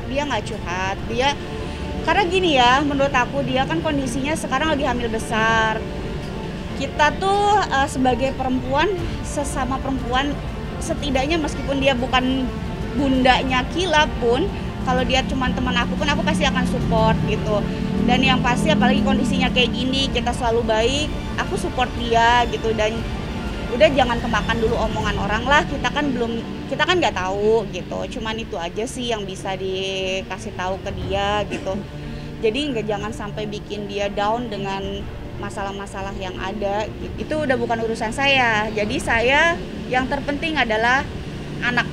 dia nggak curhat. Dia karena gini ya, menurut aku dia kan kondisinya sekarang lagi hamil besar. Kita tuh sebagai perempuan, sesama perempuan, setidaknya meskipun dia bukan bundanya Kila pun, kalau dia cuma teman aku pun, aku pasti akan support gitu. Dan yang pasti apalagi kondisinya kayak gini, kita selalu baik, aku support dia gitu. Dan udah jangan kemakan dulu omongan orang lah, kita kan nggak tahu gitu. Cuman itu aja sih yang bisa dikasih tahu ke dia gitu. Jadi jangan sampai bikin dia down dengan masalah-masalah yang ada. Itu udah bukan urusan saya. Jadi saya yang terpenting adalah anak.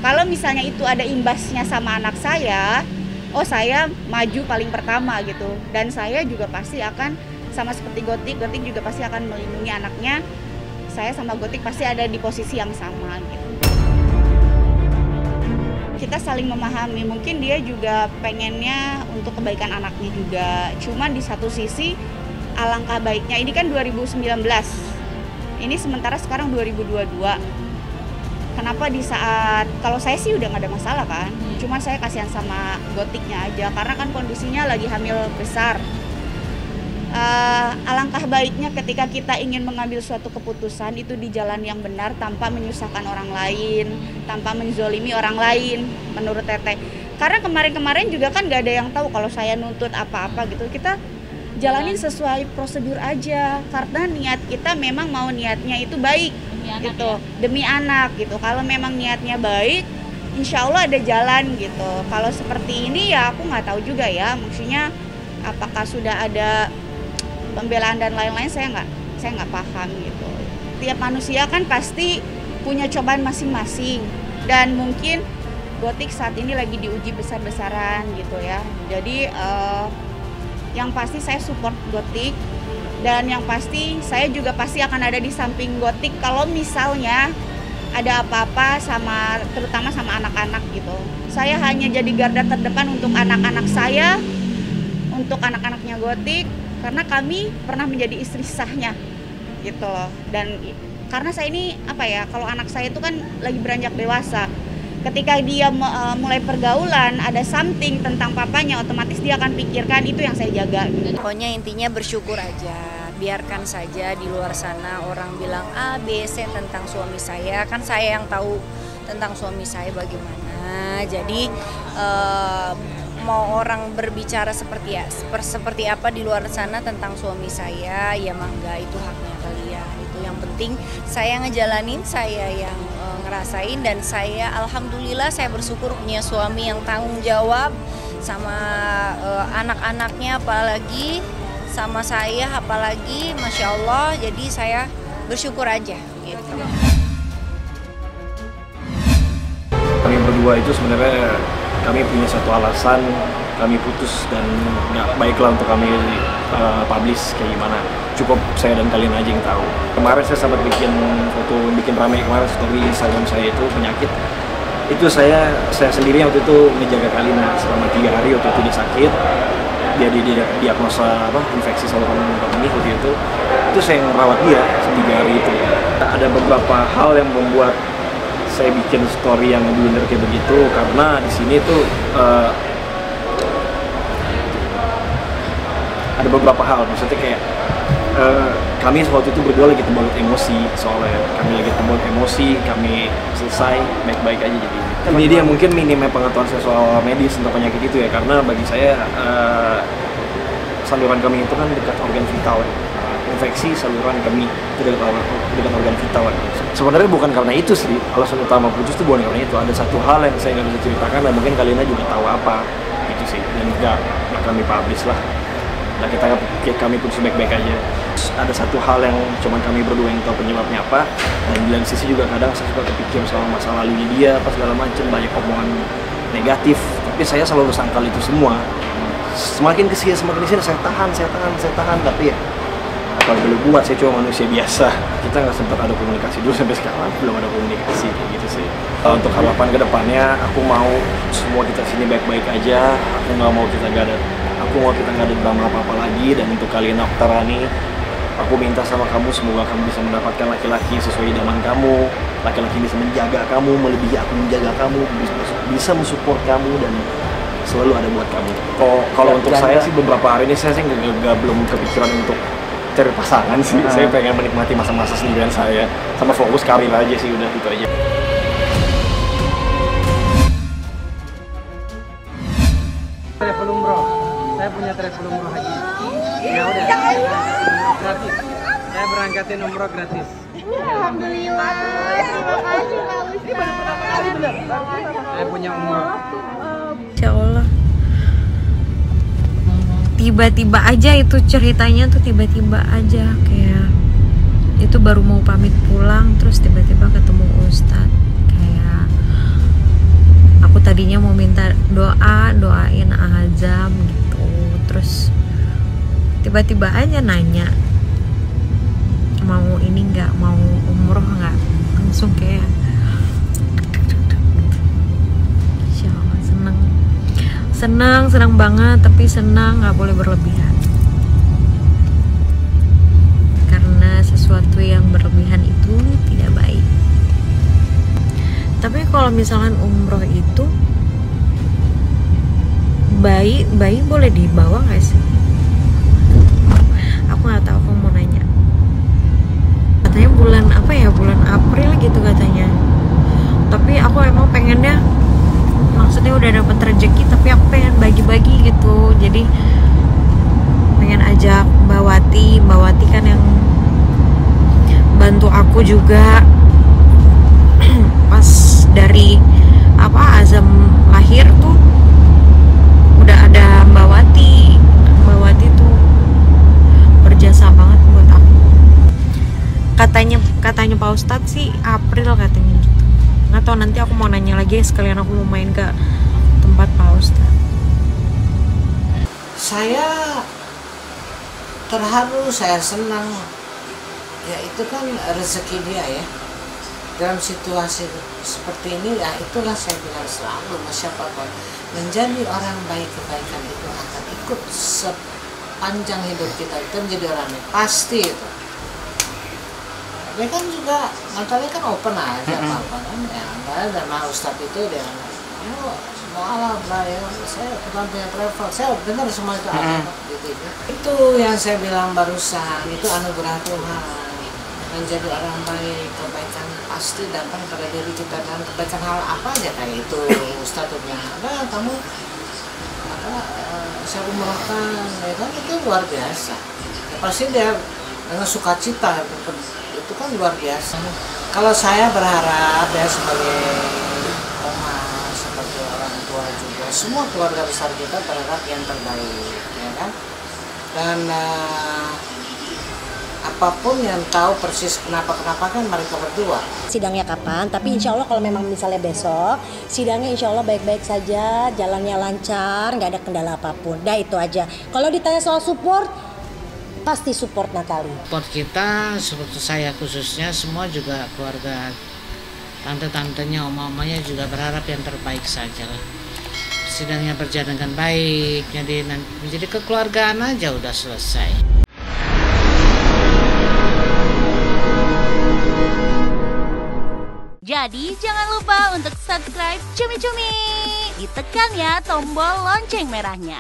Kalau misalnya itu ada imbasnya sama anak saya, oh saya maju paling pertama gitu. Dan saya juga pasti akan sama seperti Gotik juga pasti akan melindungi anaknya. Saya sama Gotik pasti ada di posisi yang sama gitu. Kita saling memahami, mungkin dia juga pengennya untuk kebaikan anaknya juga. Cuman di satu sisi alangkah baiknya, ini kan 2019, ini sementara sekarang 2022. Kenapa di saat, kalau saya sih udah gak ada masalah kan, cuman saya kasihan sama Gotiknya aja, karena kan kondisinya lagi hamil besar. Alangkah baiknya ketika kita ingin mengambil suatu keputusan itu di jalan yang benar tanpa menyusahkan orang lain, tanpa menzolimi orang lain, menurut Teteh. Karena kemarin-kemarin juga kan gak ada yang tahu kalau saya nuntut apa-apa gitu, kita jalanin sesuai prosedur aja, karena niat kita memang mau niatnya itu baik gitu, demi anak gitu. Kalau memang niatnya baik, insya Allah ada jalan gitu. Kalau seperti ini ya aku nggak tahu juga ya, maksudnya apakah sudah ada pembelaan dan lain-lain, saya nggak paham gitu. Tiap manusia kan pasti punya cobaan masing-masing, dan mungkin Gotik saat ini lagi diuji besar-besaran gitu ya. Jadi yang pasti saya support Gotik, dan yang pasti saya juga pasti akan ada di samping Gotik kalau misalnya ada apa-apa terutama sama anak-anak gitu. Saya hanya jadi garda terdepan untuk anak-anak saya, untuk anak-anaknya Gotik, karena kami pernah menjadi istri sahnya gitu loh. Dan karena saya ini kalau anak saya itu kan lagi beranjak dewasa, ketika dia mulai pergaulan, ada something tentang papanya, otomatis dia akan pikirkan, itu yang saya jaga gitu. Pokoknya intinya bersyukur aja, biarkan saja di luar sana orang bilang A, B, C tentang suami saya, kan saya yang tahu tentang suami saya bagaimana. Jadi mau orang berbicara seperti apa di luar sana tentang suami saya, ya mangga, itu haknya kalian. Itu yang penting saya ngejalanin, saya yang ngerasain, dan saya alhamdulillah saya bersyukur punya suami yang tanggung jawab sama anak-anaknya, apalagi sama saya, apalagi Masya Allah. Jadi saya bersyukur aja gitu. Kami berdua itu sebenarnya kami punya satu alasan kami putus, dan nggak baiklah untuk kami publish kayak gimana. Cukup saya dan kalian aja yang tahu. Kemarin saya sempat bikin ramai kemarin story Instagram saya itu penyakit. Itu saya sendiri waktu itu menjaga Kalina selama 3 hari waktu itu dia sakit. Dia diagnosa infeksi saluran kemih waktu itu. Itu saya yang merawat dia 3 hari itu. Ada beberapa hal yang membuat saya bikin story yang benar kayak begitu, karena di sini tuh ada beberapa hal, maksudnya kayak kami waktu itu berdua lagi terbalut emosi, soalnya kami lagi terbalut emosi, kami selesai baik-baik aja. Jadi ini dia mungkin minimnya pengetahuan saya soal medis tentang penyakit itu ya, karena bagi saya saluran kemih itu kan dekat organ vital ya. Infeksi saluran kemih itu dekat organ vital ya. Sebenarnya bukan karena itu sih, alasan utama putus itu bukan karena itu. Ada satu hal yang saya nggak bisa ceritakan, dan mungkin kalian juga tahu apa itu sih, dan nggak kami publish lah. Nah, kami putus baik-baik aja. Ada satu hal yang cuma kami berdua yang tahu penyebabnya apa, dan di lain sisi juga kadang saya suka kepikir soal masa lalunya dia, apa segala macam, banyak omongan negatif, tapi saya selalu sangkal itu semua. Semakin kesini saya tahan, tapi ya kalau boleh buat, saya cuma manusia biasa. Kita nggak sempat ada komunikasi dulu, sampai sekarang belum ada komunikasi kayak gitu sih. Untuk harapan kedepannya, aku mau semua kita sini baik-baik aja. Aku mau kita nggak ada drama apa-apa lagi. Dan untuk kalian Oktarani, aku minta sama kamu, semoga kamu bisa mendapatkan laki-laki sesuai idaman kamu, laki-laki bisa menjaga kamu melebihi aku menjaga kamu, bisa mensupport kamu dan selalu ada buat kamu. Kalau untuk saya sih beberapa hari ini saya belum kepikiran untuk cari pasangan sih. Saya pengen menikmati masa-masa sendirian saya sama fokus karir aja sih, udah gitu aja. Travel umroh, saya punya travel umroh haji. Ya udah, gratis. Saya berangkatin umroh gratis. Alhamdulillah, terima kasih Pak Ustaz. Saya punya umroh. Insya Allah. Tiba-tiba aja itu ceritanya tuh, tiba-tiba aja kayak itu baru mau pamit pulang terus tiba-tiba ketemu Ustadz. Kayak aku tadinya mau minta doain azam gitu, terus tiba-tiba aja nanya mau ini nggak, mau umroh nggak, langsung kayak Insya Allah senang banget, tapi senang nggak boleh berlebihan karena sesuatu yang berlebihan itu tidak baik. Tapi kalau misalkan umroh itu bayi boleh dibawa nggak sih? Aku nggak tahu, aku mau nanya. Katanya bulan apa ya, bulan April gitu katanya. Tapi aku emang pengennya, maksudnya udah dapet rezeki tapi aku pengen bagi-bagi gitu. Jadi pengen ajak Mbak Wati kan yang bantu aku juga pas dari azam lahir tuh udah ada Mbak Wati tuh berjasa banget buat aku. Katanya Pak Ustadz sih April katanya gitu. Nggak tahu, nanti aku mau nanya lagi sekalian aku mau main ke tempat Pak Ustadz. Saya terharu, saya senang. Ya itu kan rezeki dia ya. Dalam situasi seperti ini ya itulah saya bilang selalu, siapapun menjadi orang baik, kebaikan itu akan ikut sepanjang hidup kita, itu menjadi orang yang pasti itu. Dia kan juga Natalnya kan open aja apa-apa kan ya, dan Ustadz itu dia mau alam lah ya, saya bukan punya travel, saya dengar semua itu ada gitu. Itu yang saya bilang barusan, itu anugerah Tuhan. Menjadi orang baik, kebaikan pasti datang pada diri kita, dan kebaikan hal apa aja kayak itu Ustadznya. Nah kamu saya umrohkan, ya kan itu luar biasa. Ya, pasti dia dengan sukacita, itu kan luar biasa. Kalau saya berharap ya sebagai oma, sebagai orang tua juga, semua keluarga besar kita berharap yang terbaik, ya kan. Dan apapun yang tahu persis kenapa kan mereka berdua. Sidangnya kapan, tapi insya Allah kalau memang misalnya besok sidangnya insya Allah baik-baik saja, jalannya lancar, nggak ada kendala apapun. Dah itu aja. Kalau ditanya soal support, pasti support Natali. Support kita, seperti saya khususnya, semua juga keluarga, tante-tantenya, oma-omanya juga berharap yang terbaik saja lah. Sidangnya berjalan dengan baik, jadi menjadi kekeluargaan aja udah selesai. Jadi jangan lupa untuk subscribe Cumi Cumi. Ditekan ya tombol lonceng merahnya.